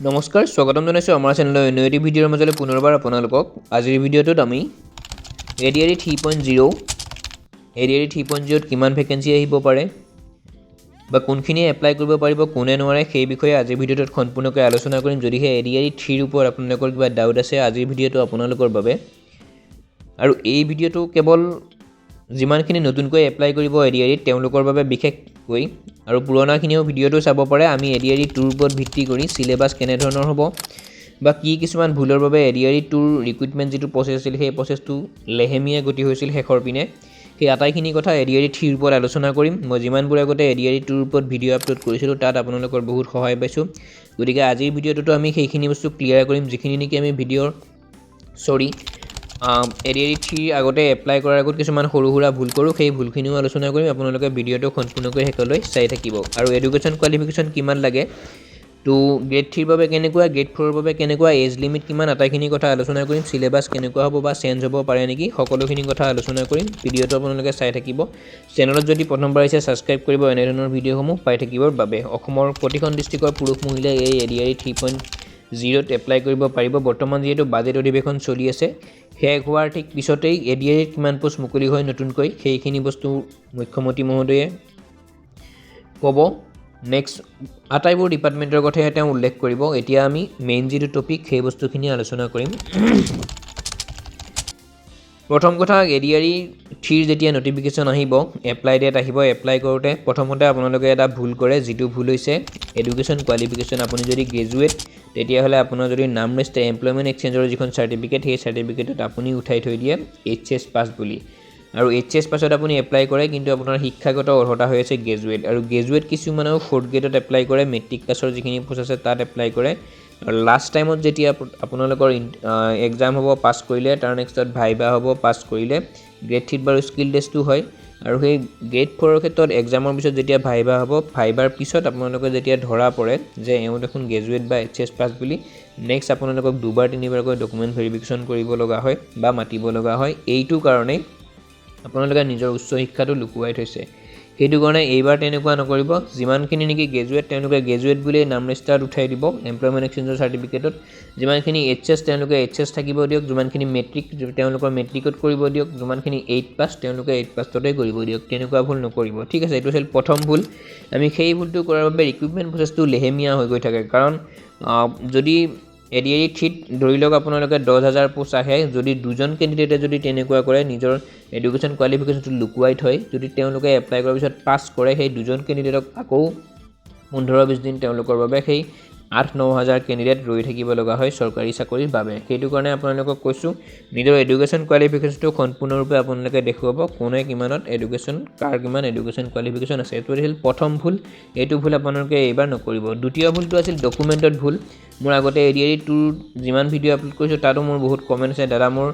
নমস্কাৰ স্বাগতম জনাইছোঁ আমাৰ চেনেলৰ অন্য এটি ভিডিঅ'ৰ মাজলৈ পুনৰবাৰ আপোনালোকক আজিৰ ভিডিঅ'টোত আমি ADRE 3.0 ADRE 3.0 ত কিমান ভেকেন্সি আহিব পাৰে বা কোনখিনি এপ্লাই কৰিব পাৰিব কোনে নোৱাৰে সেই বিষয়ে আজিৰ ভিডিঅ'টোত সম্পূৰ্ণকৈ আলোচনা কৰিম যদিহে ADRE 3 ৰ ওপৰত আপোনালোকৰ কিবা ডাউট আছে আজিৰ ভিডিঅ'টো আপোনালোকৰ বাবে আৰু এই ভিডিঅ'টো কেৱল যিমানখিনি নতুনকৈ এপ্লাই কৰিব ADRE তেওঁলোকৰ বাবে বিশেষকৈ আৰু পুৰণাখিনিও ভিডিঅ'টো চাব পাৰে আমি ADRE 2 ৰ ওপৰত ভিত্তি কৰি সিলেবাস কেনে ধৰণৰ হ'ব বা কি কিছুমান ভুলৰ বাবে ADRE 2 ৰ ৰিক্ৰুটমেণ্ট যিটো প্ৰচেছ আছিল সেই প্ৰচেছটো লেহেমীয়া গতি হৈছিল শেষৰ পিনে সেই আটাইখিনি কথা ADRE 3 ৰ ওপৰত আলোচনা কৰিম মই যিমানবোৰ আগতে ADRE 2 ৰ ওপৰত ভিডিঅ' আপলোড কৰিছিলোঁ তাত আপোনালোকৰ বহুত সহায় পাইছোঁ গতিকে আজিৰ ভিডিঅ'টোতো আমি সেইখিনি বস্তু ক্লিয়াৰ কৰিম যিখিনি নেকি আমি ভিডিঅ'ৰ ADRE 3 আগতে এপ্লাই কৰাৰ আগত কিছুমান সৰু সুৰা ভুল কৰোঁ সেই ভুলখিনিও আলোচনা কৰিম আপোনালোকে ভিডিঅ'টো সম্পূৰ্ণকৈ শেষলৈ চাই থাকিব আৰু এডুকেশ্যন কোৱালিফিকেশ্যন কিমান লাগে তো গ্ৰেড 3 ৰ বাবে কেনেকুৱা গ্ৰেড 4 ৰ বাবে কেনেকুৱা এজ লিমিট কিমান আটাইখিনি কথা আলোচনা কৰিম সিলেবাস কেনেকুৱা হ'ব বা চেঞ্জ হ'ব পাৰে নেকি সকলোখিনি কথা আলোচনা কৰিম ভিডিঅ'টো আপোনালোকে চাই থাকিব চেনেলত যদি প্ৰথমবাৰ আহিছে ছাবস্ক্ৰাইব কৰিব এনে ধৰণৰ ভিডিঅ'সমূহ পাই থাকিবৰ বাবে অসমৰ প্ৰতিখন ডিষ্ট্ৰিক্টৰ পুৰুষ মহিলাই এই ADRE 3.0 ত এপ্লাই কৰিব পাৰিব বৰ্তমান যিহেতু বাজেট অধিৱেশন চলি আছে শেষ হোৱাৰ ঠিক পিছতেই ADRE কিমান পোষ্ট মুকলি হয় নতুনকৈ সেইখিনি বস্তু মুখ্যমন্ত্ৰী মহোদয়ে ক'ব নেক্সট আটাইবোৰ ডিপাৰ্টমেণ্টৰ কথাই তেওঁ উল্লেখ কৰিব এতিয়া আমি মেইন যিটো টপিক সেই বস্তুখিনি আলোচনা কৰিম প্ৰথম কথা ADRE 3 যেতিয়া নটিফিকেশ্যন আহিব এপ্লাই ডেট আহিব এপ্লাই কৰোঁতে প্ৰথমতে আপোনালোকে এটা ভুল কৰে যিটো ভুল হৈছে এডুকেশ্যন কোৱালিফিকেশ্যন আপুনি যদি গ্ৰেজুৱেট তেতিয়াহ'লে আপোনাৰ যদি নাম লিষ্ট এমপ্লয়মেণ্ট এক্সচেঞ্জৰ যিখন চাৰ্টিফিকেট সেই চাৰ্টিফিকেটত আপুনি উঠাই থৈ দিয়ে HS পাছ বুলি আৰু HS পাছত আপুনি এপ্লাই কৰে কিন্তু আপোনাৰ শিক্ষাগত অৰ্হতা হৈ আছে গ্ৰেজুৱেট আৰু গ্ৰেজুৱেট কিছুমানেও 4th গ্ৰেডত এপ্লাই কৰে মেট্ৰিক পাছৰ যিখিনি পোষ্ট আছে তাত এপ্লাই কৰে আৰু লাষ্ট টাইমত যেতিয়া আপোনালোকৰ এক্সাম হ'ব পাছ কৰিলে তাৰ নেক্সটত ভাইবা হ'ব পাছ কৰিলে গ্ৰেড 3 বাৰু স্কিল টেষ্টটো হয় আৰু সেই গ্ৰেড 4 ৰ ক্ষেত্ৰত এক্সামৰ পিছত যেতিয়া ভাইবা হ'ব ভাইবাৰ পিছত আপোনালোকে যেতিয়া ধৰা পৰে যে এওঁ দেখোন গ্ৰেজুৱেট বা HS পাছ বুলি নেক্সট আপোনালোকক দুবাৰ তিনিবাৰকৈ ডকুমেণ্ট ভেৰিফিকেশ্যন কৰিব লগা হয় বা মাতিব লগা হয় এইটো কাৰণেই আপোনালোকে নিজৰ উচ্চ শিক্ষাটো লুকুৱাই থৈছে সেইটো কাৰণে এইবাৰ তেনেকুৱা নকৰিব যিমানখিনি নেকি গ্ৰেজুৱেট তেওঁলোকে গ্ৰেজুৱেট বুলি নাম লিষ্টত উঠাই দিব এমপ্লয়মেণ্ট এক্সচেঞ্জৰ চাৰ্টিফিকেটত যিমানখিনি HS তেওঁলোকে HS থাকিব দিয়ক যিমানখিনি মেট্ৰিক তেওঁলোকৰ মেট্ৰিকত কৰিব দিয়ক যিমানখিনি 8 পাছ তেওঁলোকে 8 পাছতে কৰিব দিয়ক তেনেকুৱা ভুল নকৰিব ঠিক আছে এইটো আছিল প্ৰথম ভুল আমি সেই ভুলটো কৰাৰ বাবে ৰিক্ৰুটমেণ্ট প্ৰচেছটো লেহেমীয়া হৈ গৈ থাকে কাৰণ যদি ADRE 3 ধৰি লওক আপোনালোকে 10,000 পোষ্ট আহে যদি দুজন কেণ্ডিডেটে যদি তেনেকুৱা কৰে নিজৰ এডুকেশ্যন কোৱালিফিকেশ্যনটো লুকুৱাই থয় যদি তেওঁলোকে এপ্লাই কৰাৰ পিছত পাছ কৰে সেই দুজন কেণ্ডিডেটক আকৌ 15-20 দিন তেওঁলোকৰ বাবে সেই 8-9,000 কেণ্ডিডেট ৰৈ থাকিব লগা হয় চৰকাৰী চাকৰিৰ বাবে সেইটো কাৰণে আপোনালোকক কৈছোঁ নিজৰ এডুকেশ্যন কোৱালিফিকেশ্যনটো সম্পূৰ্ণৰূপে আপোনালোকে দেখুৱাব কোনে কিমানত এডুকেশ্যন কাৰ কিমান এডুকেশ্যন কোৱালিফিকেশ্যন আছে এইটো আছিল প্ৰথম ভুল এইটো ভুল আপোনালোকে এইবাৰ নকৰিব দ্বিতীয় ভুলটো আছিল ডকুমেণ্টত ভুল মোৰ আগতে ADRE 2 যিমান ভিডিঅ' আপলোড কৰিছোঁ তাতো মোৰ বহুত কমেণ্ট আছে দাদা মোৰ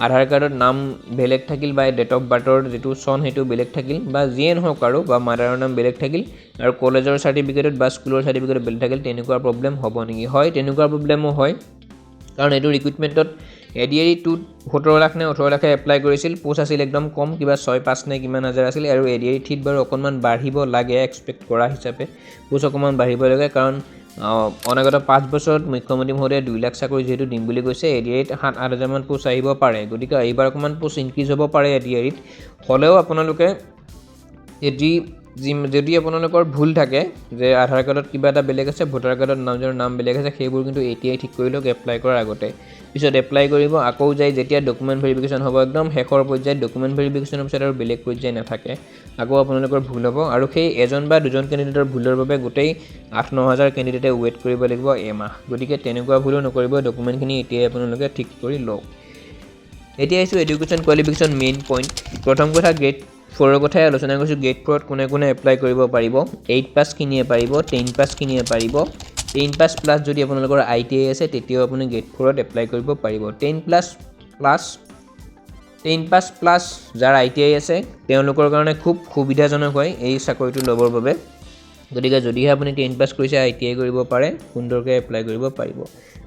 আধাৰ কাৰ্ডত নাম বেলেগ থাকিল বা ডেট অফ বাৰ্থৰ যিটো চন সেইটো বেলেগ থাকিল বা যিয়ে নহওক আৰু বা মাদাৰৰ নাম বেলেগ থাকিল আৰু কলেজৰ চাৰ্টিফিকেটত বা স্কুলৰ চাৰ্টিফিকেটত বেলেগ থাকিল তেনেকুৱা প্ৰব্লেম হ'ব নেকি হয় তেনেকুৱা প্ৰব্লেমো হয় কাৰণ এইটো ৰিক্ৰুটমেণ্টত ADRE 2 17 লাখ নে 18 লাখে এপ্লাই কৰিছিল পোষ্ট আছিল একদম কম কিবা 6-5 নে কিমান হাজাৰ আছিল আৰু ADRE 3 বাৰু অকণমান বাঢ়িব লাগে এক্সপেক্ট কৰা হিচাপে পোষ্ট অকণমান বাঢ়িব লাগে কাৰণ অনাগত 5 বছৰত মুখ্যমন্ত্ৰী মহোদয়ে 2 লাখ চাকৰি যিহেতু দিম বুলি কৈছে ADRE 7-8 মান পোষ্ট আহিব পাৰে গতিকে এইবাৰ অকণমান পোষ্ট ইনক্ৰিজ হ'ব পাৰে ADRE হ'লেও আপোনালোকে যদি আপোনালোকৰ ভুল থাকে যে আধাৰ কাৰ্ডত কিবা এটা বেলেগ আছে ভোটাৰ কাৰ্ডত নিজৰ নাম বেলেগ আছে সেইবোৰ কিন্তু এতিয়াই ঠিক কৰি লওক এপ্লাই কৰাৰ আগতে পিছত এপ্লাই কৰিব আকৌ যাই যেতিয়া ডকুমেণ্ট ভেৰিফিকেশ্যন হ'ব একদম শেষৰ পৰ্যায়ত ডকুমেণ্ট ভেৰিফিকেশ্যনৰ পিছত আৰু বেলেগ পৰ্যায় নাথাকে আকৌ আপোনালোকৰ ভুল হ'ব আৰু সেই এজন বা দুজন কেণ্ডিডেটৰ ভুলৰ বাবে গোটেই 8-9,000 কেণ্ডিডেটে ৱেইট কৰিব লাগিব এমাহ গতিকে তেনেকুৱা ভুলো নকৰিব ডকুমেণ্টখিনি এতিয়াই আপোনালোকে ঠিক কৰি লওক এতিয়া আহিছোঁ এডুকেশ্যন কোৱালিফিকেশ্যন মেইন পইণ্ট প্ৰথম কথা গ্ৰেড 4 ৰ কথাই আলোচনা কৰিছোঁ গ্ৰেড 4 ত কোনে কোনে এপ্লাই কৰিব পাৰিব 8 পাছ খিনিয়ে পাৰিব 10 পাছ খিনিয়ে পাৰিব 10 পাছ প্লাছ যদি আপোনালোকৰ ITI আছে তেতিয়াও আপুনি গ্ৰেড 4 ত এপ্লাই কৰিব পাৰিব 10 পাছ প্লাছ যাৰ ITI আছে তেওঁলোকৰ কাৰণে খুব সুবিধাজনক হয় এই চাকৰিটো ল'বৰ বাবে গতিকে যদিহে আপুনি 10 পাছ কৰিছে ITI কৰিব পাৰে সুন্দৰকৈ এপ্লাই কৰিব পাৰিব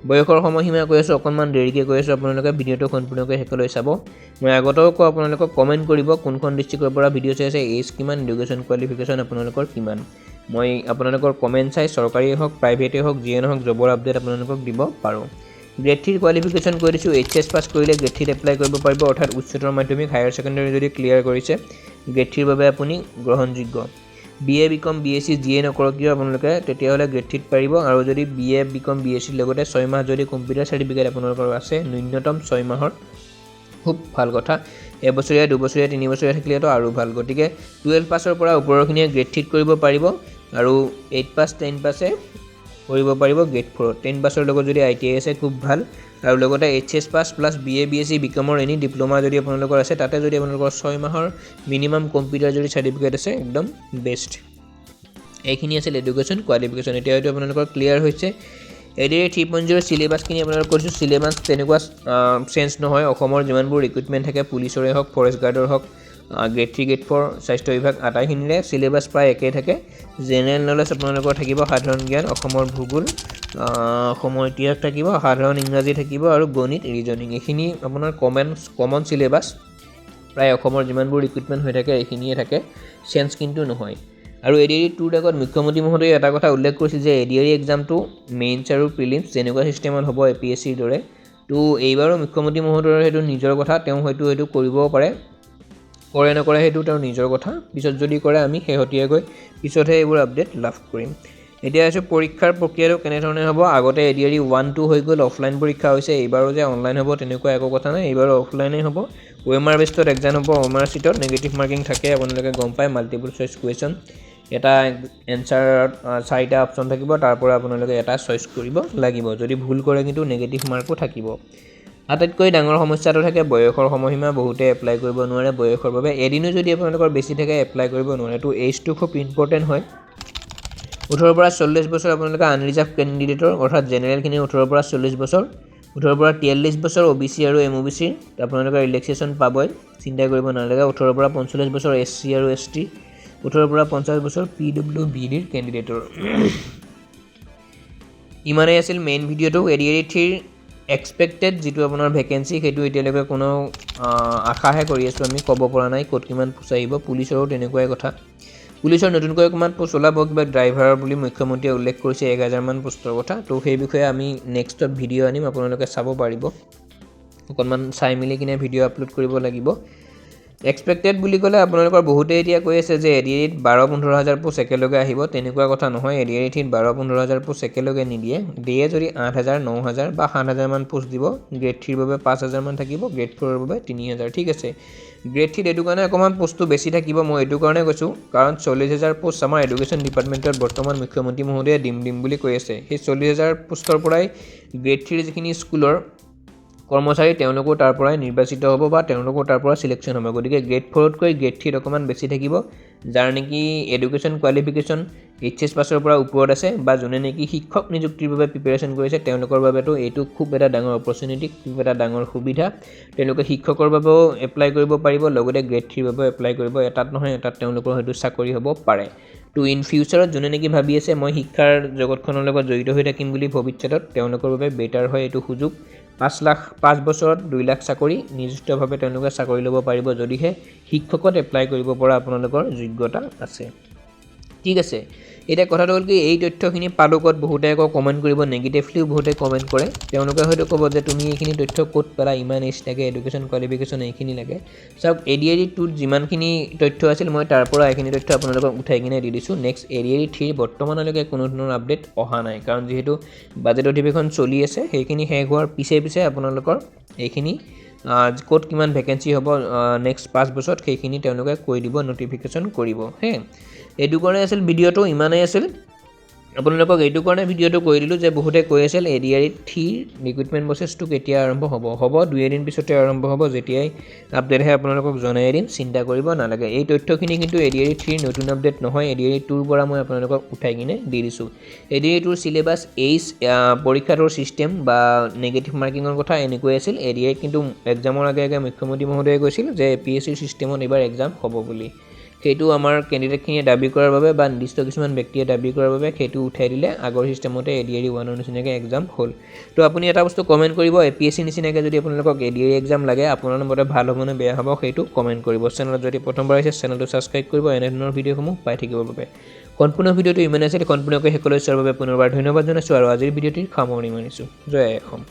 বয়সৰ সময়সীমা কৈ আছোঁ অকণমান দেৰিকৈ কৈ আছোঁ আপোনালোকে ভিডিঅ'টো সম্পূৰ্ণকৈ শেষলৈ চাব মই আগতেও আপোনালোকক কমেণ্ট কৰিব কোনখন ডিষ্ট্ৰিক্টৰ পৰা ভিডিঅ' চাই আছে এজ কিমান এডুকেশ্যন কোৱালিফিকেশ্যন আপোনালোকৰ কিমান মই আপোনালোকৰ কমেণ্ট চাই চৰকাৰীয়ে হওক প্ৰাইভেটেই হওক যিয়ে নহওক জবৰ আপডেট আপোনালোকক দিব পাৰোঁ। গ্ৰেড 3 কোৱালিফিকেশ্যন কৈ দিছোঁ, HS পাছ কৰিলে গ্ৰেড 3 এপ্লাই কৰিব পাৰিব, অৰ্থাৎ উচ্চতৰ মাধ্যমিক হায়াৰ ছেকেণ্ডেৰী যদি ক্লিয়াৰ কৰিছে গ্ৰেড 3ৰ বাবে আপুনি গ্ৰহণযোগ্য। BA BCom BSc যিয়ে নকৰক কিয় আপোনালোকে তেতিয়াহ'লে গ্ৰেড 3ত পাৰিব, আৰু যদি BA BCom BSc লগতে 6 মাহ যদি কম্পিউটাৰ চাৰ্টিফিকেট আপোনালোকৰ আছে, ন্যূনতম 6 মাহৰ, খুব ভাল কথা। এবছৰীয়া 2 বছৰীয়া 3 বছৰীয়া থাকিলেতো আৰু ভাল। গতিকে 12 পাছৰ পৰা ওপৰৰখিনিয়ে গ্ৰেড 3ত কৰিব পাৰিব, আৰু 8 পাছ 10 পাছে কৰিব পাৰিব গ্ৰেড 4ত। 10 পাছৰ লগত যদি ITI আছে খুব ভাল, আৰু লগতে HS pass plus BA BSc BComৰ এনি ডিপ্ল'মা যদি আপোনালোকৰ আছে, তাতে যদি আপোনালোকৰ 6 মাহৰ মিনিমাম কম্পিউটাৰ যদি চাৰ্টিফিকেট আছে একদম বেষ্ট। এইখিনি আছিল এডুকেশ্যন কোৱালিফিকেশ্যন। এতিয়া হয়তো আপোনালোকৰ ক্লিয়াৰ হৈছে। ADAR 3.0 চিলেবাছখিনি আপোনালোক কৈছোঁ, চিলেবাছ তেনেকুৱা চেঞ্জ নহয়। অসমৰ যিমানবোৰ ৰিক্ৰুইটমেণ্ট থাকে পুলিচৰে হওক ফৰেষ্ট গাৰ্ডৰ হওক গ্ৰেড 3 গ্ৰেড 4 স্বাস্থ্য বিভাগ আটাইখিনিৰে চিলেবাছ প্ৰায় একেই থাকে। জেনেৰেল নলেজ আপোনালোকৰ থাকিব, সাধাৰণ জ্ঞান, অসমৰ ভূগোল, অসমৰ ইতিহাস থাকিব, সাধাৰণ ইংৰাজী থাকিব, আৰু গণিত ৰিজনিং। এইখিনি আপোনাৰ কমন চিলেবাছ প্ৰায় অসমৰ যিমানবোৰ ৰিক্ৰুইটমেণ্ট হৈ থাকে এইখিনিয়ে থাকে, চেঞ্জ কিন্তু নহয়। আৰু ADAR 2ৰ আগত মুখ্যমন্ত্ৰী মহোদয়ে এটা কথা উল্লেখ কৰিছিল যে ADAR এক্সামটো মেইনছ আৰু প্ৰিলিমছ যেনেকুৱা ছিষ্টেমত হ'ব APSCৰ দৰে। তো এইবাৰো মুখ্যমন্ত্ৰী মহোদয়ৰ সেইটো নিজৰ কথা, তেওঁ হয়তো সেইটো কৰিবও পাৰে, কৰে নকৰে সেইটো তেওঁৰ নিজৰ কথা। পিছত যদি কৰে আমি শেহতীয়াকৈ পিছতহে এইবোৰ আপডেট লাভ কৰিম। এতিয়া আছোঁ পৰীক্ষাৰ প্ৰক্ৰিয়াটো কেনেধৰণে হ'ব। আগতে ADAR 1 2 হৈ গ'ল, অফলাইন পৰীক্ষা হৈছে। এইবাৰো যে অনলাইন হ'ব তেনেকুৱা একো কথা নাই, এইবাৰো অফলাইনেই হ'ব। OMR বেষ্টত এক্সাম হ'ব, OMR চিটত নেগেটিভ মাৰ্কিং থাকে, আপোনালোকে গম পায়। মাল্টিপল চইচ কুৱেশ্যন, এটা এনচাৰত 4টা অপশ্যন থাকিব, তাৰ পৰা আপোনালোকে এটা চইচ কৰিব লাগিব। যদি ভুল কৰে কিন্তু নেগেটিভ মাৰ্কো থাকিব। আটাইতকৈ ডাঙৰ সমস্যাটো থাকে বয়সৰ সময়সীমা, বহুতে এপ্লাই কৰিব নোৱাৰে বয়সৰ বাবে। এদিনো যদি আপোনালোকৰ বেছি থাকে এপ্লাই কৰিব নোৱাৰে। তো এইজটো খুব ইম্পৰ্টেণ্ট হয়। 18 পৰা 40 বছৰ আপোনালোকে আনৰিজাৰ্ভ কেণ্ডিডেটৰ, অৰ্থাৎ জেনেৰেলখিনি 18 পৰা 40 বছৰ, 18 পৰা 43 বছৰ OBC আৰু MOBCৰ আপোনালোকে ৰিলেক্সেশ্যন পাবই, চিন্তা কৰিব নালাগে। 18 পৰা 45 বছৰ SC আৰু ST, 18 পৰা 50 বছৰ PWBDৰ কেণ্ডিডেটৰ। ইমানেই আছিল মেইন ভিডিঅ'টো। ADAR 3ৰ এক্সপেক্টেড যিটো আপোনাৰ ভেকেঞ্চি সেইটো এতিয়ালৈকে কোনো আশাহে কৰি আছোঁ আমি, ক'ব পৰা নাই ক'ত কিমান পোষ্ট আহিব। পুলিচৰো তেনেকুৱাই কথা, পুলিচৰ নতুনকৈ অকণমান পোষ্ট ওলাব, কিবা ড্ৰাইভাৰৰ বুলি মুখ্যমন্ত্ৰীয়ে উল্লেখ কৰিছে 1000মান পোষ্টৰ কথা। তো সেই বিষয়ে আমি নেক্সটত ভিডিঅ' আনিম, আপোনালোকে চাব পাৰিব। অকণমান চাই মেলি কিনে ভিডিঅ' আপলোড কৰিব লাগিব। এক্সপেক্টেড বুলি ক'লে আপোনালোকৰ বহুতেই এতিয়া কৈ আছে যে ADAR 12-15 হাজাৰ পোষ্ট একেলগে আহিব, তেনেকুৱা কথা নহয়। ADAR 12-15 হাজাৰ পোষ্ট একেলগে নিদিয়ে, দিয়ে যদি 8000 9000 বা 7000মান পোষ্ট দিব। গ্ৰেড 3ৰ বাবে 5000মান থাকিব, গ্ৰেড 4ৰ বাবে 3000, ঠিক আছে। গ্ৰেড 3ত এইটো কাৰণে অকণমান পোষ্টটো বেছি থাকিব, মই এইটো কাৰণে কৈছোঁ কাৰণ 40,000 পোষ্ট আমাৰ এডুকেশ্যন ডিপাৰ্টমেণ্টত বৰ্তমান মুখ্যমন্ত্ৰী মহোদয়ে দিম বুলি কৈ আছে। সেই 40,000 পোষ্টৰ পৰাই গ্ৰেড 3ৰ যিখিনি স্কুলৰ কৰ্মচাৰী তেওঁলোকো তাৰ পৰাই নিৰ্বাচিত হ'ব বা তেওঁলোকো তাৰ পৰা চিলেকশ্যন হ'ব। গতিকে গ্ৰেড 4তকৈ গ্ৰেড 3ত অকণমান বেছি থাকিব, যাৰ নেকি এডুকেশ্যন কোৱালিফিকেশ্যন HS পাছৰ পৰা ওপৰত আছে বা যোনে নেকি শিক্ষক নিযুক্তিৰ বাবে প্ৰিপেৰেশ্যন কৰিছে তেওঁলোকৰ বাবেতো এইটো খুব এটা ডাঙৰ অপৰচুনিটি, খুব এটা ডাঙৰ সুবিধা। তেওঁলোকে শিক্ষকৰ বাবেও এপ্লাই কৰিব পাৰিব, লগতে গ্ৰেড 3ৰ বাবেও এপ্লাই কৰিব। এটাত নহয় এটাত তেওঁলোকৰ হয়তো চাকৰি হ'ব পাৰে। তো ইন ফিউচাৰত যোনে নেকি ভাবি আছে মই শিক্ষাৰ জগতখনৰ লগত জড়িত হৈ থাকিম বুলি ভৱিষ্যতত, তেওঁলোকৰ বাবে বেটাৰ হয় এইটো সুযোগ। 5 বছৰত 2 লাখ চাকৰি নিৰ্দিষ্টভাৱে তেওঁলোকে চাকৰি ল'ব পাৰিব, যদিহে শিক্ষকত এপ্লাই কৰিব পৰা আপোনালোকৰ যোগ্যতা আছে, ঠিক আছে। এতিয়া কথাটো হ'ল কি, এই তথ্যখিনি পালোঁ ক'ত, বহুতে আকৌ কমেণ্ট কৰিব নেগেটিভলিও, বহুতে কমেণ্ট কৰে। তেওঁলোকে হয়তো ক'ব যে তুমি এইখিনি তথ্য ক'ত পালা, ইমান এজ লাগে, এডুকেশ্যন কোৱালিফিকেশ্যন এইখিনি লাগে। চাওক ADAR 2ত যিমানখিনি তথ্য আছিল মই তাৰ পৰা এইখিনি তথ্য আপোনালোকক উঠাই কিনে দি দিছোঁ। নেক্সট ADAR 3 বৰ্তমানলৈকে কোনো ধৰণৰ আপডেট অহা নাই, কাৰণ যিহেতু বাজেট অধিৱেশন চলি আছে, সেইখিনি শেষ হোৱাৰ পিছে আপোনালোকৰ এইখিনি ক'ত কিমান ভেকেঞ্চি হ'ব নেক্সট 5 বছৰত সেইখিনি তেওঁলোকে কৈ দিব, নটিফিকেশ্যন কৰিব হে। এইটো কাৰণে আছিল ভিডিঅ'টো, ইমানেই আছিল। আপোনালোকক এইটো কাৰণে ভিডিঅ'টো কৈ দিলোঁ যে বহুতে কৈ আছিল ADAR 3 ৰিক্ৰুইটমেণ্ট প্ৰচেছটো কেতিয়া আৰম্ভ হ'ব। 2-এদিন পিছতে আৰম্ভ হ'ব, যেতিয়াই আপডেটহে আপোনালোকক জনাই দিম, চিন্তা কৰিব নালাগে। এই তথ্যখিনি কিন্তু ADAR 3ৰ নতুন আপডেট নহয়, ADAR 2ৰ পৰা মই আপোনালোকক উঠাই কিনে দি দিছোঁ। ADAR 2ৰ চিলেবাছ, পৰীক্ষাটোৰ ছিষ্টেম বা নেগেটিভ মাৰ্কিঙৰ কথা এনেকৈ আছিল। ADAR কিন্তু এক্সামৰ আগে মুখ্যমন্ত্ৰী মহোদয়ে কৈছিল যে APSCৰ ছিষ্টেমত এইবাৰ এক্সাম হ'ব বুলি। সেইটো আমাৰ কেণ্ডিডেটখিনিয়ে দাবী কৰাৰ বাবে বা নিৰ্দিষ্ট কিছুমান ব্যক্তিয়ে দাবী কৰাৰ বাবে সেইটো উঠাই দিলে, আগৰ ছিষ্টেমতে ADAR 1ৰ নিচিনাকৈ এক্সাম হ'ল। তো আপুনি এটা বস্তু কমেণ্ট কৰিব, APSC নিচিনাকৈ যদি আপোনালোকক ADAR এক্সাম লাগে, আপোনাৰ মতে ভাল হ'ব নে বেয়া হ'ব সেইটো কমেণ্ট কৰিব। চেনেলত যদি প্ৰথমবাৰ আহিছে চেনেলটো ছাবস্ক্ৰাইব কৰিব এনেধৰণৰ ভিডিঅ'সমূহ পাই থাকিবৰ বাবে। সম্পূৰ্ণ ভিডিঅ'টো ইমানে আছিল সম্পূৰ্ণকৈ শেষলৈ চোৱাৰ বাবে পুনৰবাৰ ধন্যবাদ জনাইছোঁ আৰু আজিৰ ভিডিঅ'টিৰ সামৰণি মাৰিছোঁ জয় অসম।